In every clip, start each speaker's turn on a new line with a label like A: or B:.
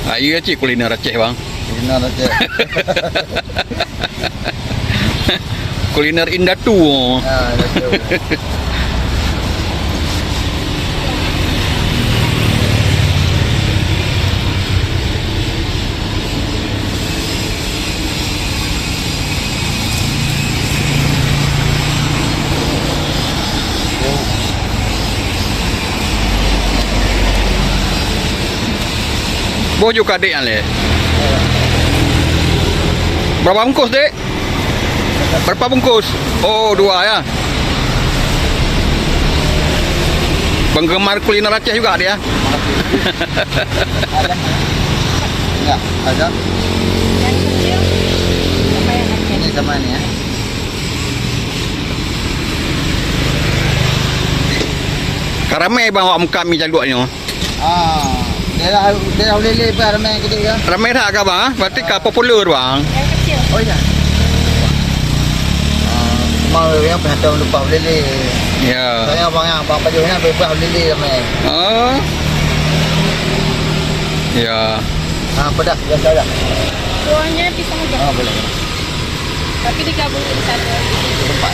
A: Ya cik kuliner Aceh bang.
B: Kuliner Aceh.
A: Kuliner Indatu.
B: Indatu.
A: Boh juga dek yang le. Berapa bungkus dek? Berapa bungkus? Oh 2 ya. Penggemar kuliner Aceh juga dia.
B: Ada. Enggak, ada.
C: Yang kecil apa yang Aceh?
B: Ini sama ini ya.
A: Ramai bang awak muka mi jaluknya.
B: Daerah Ulele pun ramai kedai kan.
A: Ramai tak ke bang? Berarti kah popular bang?
C: Yang kecil.
B: Oh ya. Mau yang pernah tahu lupa Ulele.
A: Ya.
B: Saya abang bajunya bebas Ulele ramai.
A: Oh. Ya.
B: Pedas biasa dah.
C: Kuahnya pisang aja.
B: Boleh.
C: Tapi digabungin satu.
B: Tempat.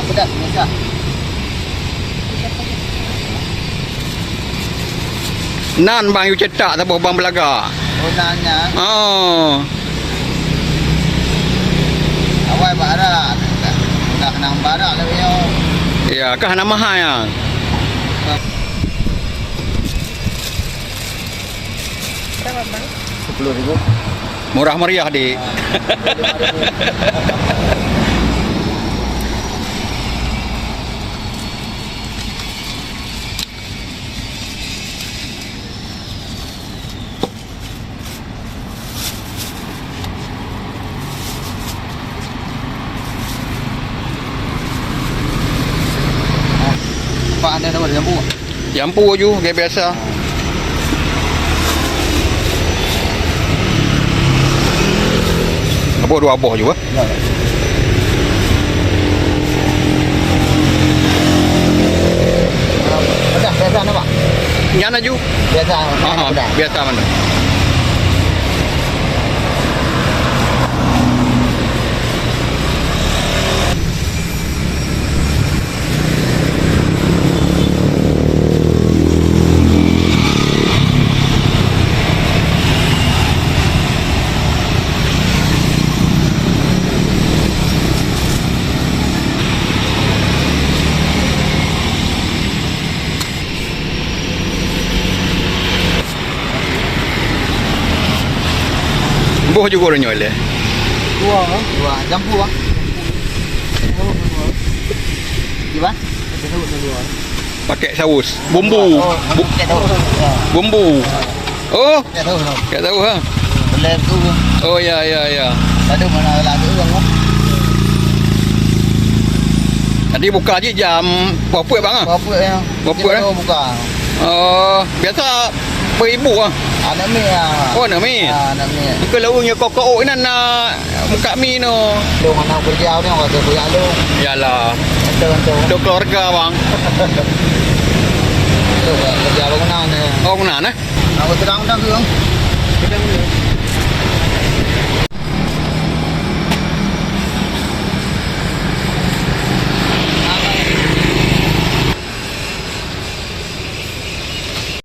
B: Pedas biasa.
A: Nan bang you cetak tak bang belaga.
B: Oh nanya.
A: Oh.
B: Awal barat. Dah nang barat lah yo.
A: Ya, kah nama ha ya.
C: Berapa bang?
B: 10.000.
A: Murah meriah dik.
B: 5.000. Pak anda dapat jambu?
A: Jampu je kayak biasa. Apa 2 buah juga?
B: Ya. Pedas biasa anda pak?
A: Nyana ju.
B: Biasa. Pedas.
A: Biasa mana? Boh juga orang nyol.
B: Dua jambu bang. Gimana?
A: Pakai saus, bumbu.
B: Tak tahu.
A: Bumbu. Oh,
B: Tak tahu.
A: tak tahu ha.
B: Boleh tu.
A: Oh ya ya ya.
B: Ada mana lagi bang?
A: Tadi buka je jam berapa bang ah?
B: Berapa yang?
A: Berapa, eh?
B: Buka.
A: Oh, biasa beribu ah.
B: Anak mi ah.
A: Oh, nak mi.
B: Anak mi.
A: Kalau nya kokok nan nak muka mi no.
B: Lu anak kerja ni orang tu punya lu.
A: Yalah.
B: Betul.
A: Untuk keluarga bang.
B: Tu kerja bangunan ni.
A: Oh, mana nah?
B: Aku terang tu bang.